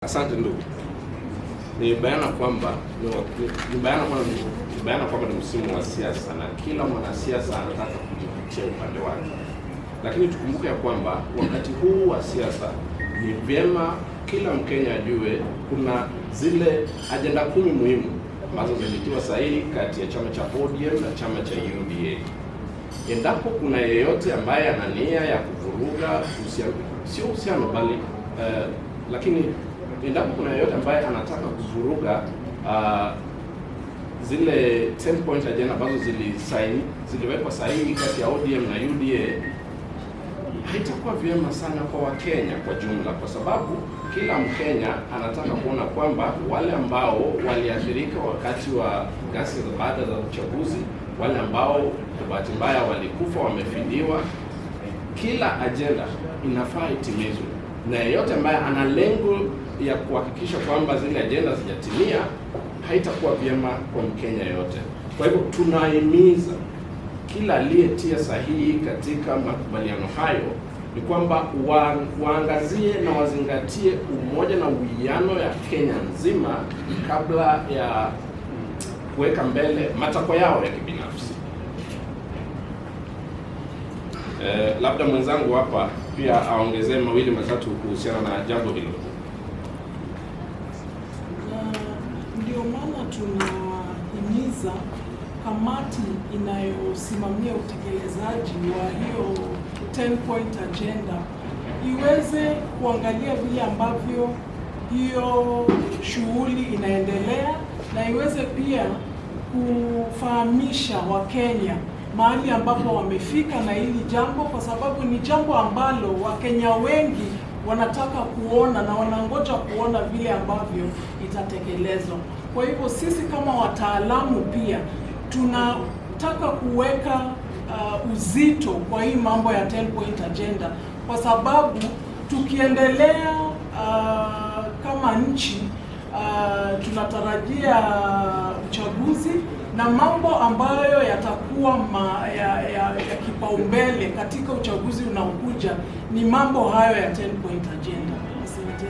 Asante ndugu. Ni bayana kwamba ni msimu wa siasa na kila mwanasiasa anataka kujipitia upande wake. Lakini tukumbuke ya kwamba wakati huu wa siasa ni vyema kila Mkenya ajue kuna zile ajenda 10 muhimu ambazo zilitiwa sahihi kati ya chama cha ODM na chama cha UDA. Endapo kuna yeyote ambaye ana nia ya kuvuruga uhusiano bali lakini endapo kuna yeyote ambaye anataka kuvuruga zile 10 point agenda ambazo ziliwekwa sahihi kati ya ODM na UDA, haitakuwa vyema sana kwa Wakenya kwa jumla, kwa sababu kila Mkenya anataka kuona kwamba wale ambao waliathirika wakati wa ghasia za baada za uchaguzi, wale ambao kwa bahati mbaya walikufa, wamefidiwa, kila agenda inafaa itimizwe, na yeyote ambaye ana lengo ya kuhakikisha kwamba zile agenda zijatimia, haitakuwa vyema kwa Mkenya yote. Kwa hivyo tunahimiza kila aliyetia sahihi katika makubaliano hayo ni kwamba waangazie na wazingatie umoja na uwiano ya Kenya nzima kabla ya kuweka mbele matakwa yao ya kibinafsi. Labda mwenzangu hapa pia aongezee mawili matatu kuhusiana na jambo hilo. Ndio maana tunahimiza kamati inayosimamia utekelezaji wa hiyo 10 point agenda iweze kuangalia vile ambavyo hiyo shughuli inaendelea, na iweze pia kufahamisha Wakenya mahali ambapo wamefika na hili jambo, kwa sababu ni jambo ambalo Wakenya wengi wanataka kuona na wanangoja kuona vile ambavyo itatekelezwa. Kwa hivyo sisi kama wataalamu pia tunataka kuweka uzito kwa hii mambo ya 10 point agenda, kwa sababu tukiendelea kama nchi tunatarajia uchaguzi, na mambo ambayo yatakuwa ya kipaumbele katika uchaguzi unaokuja ni mambo hayo ya 10 point agenda. Asante.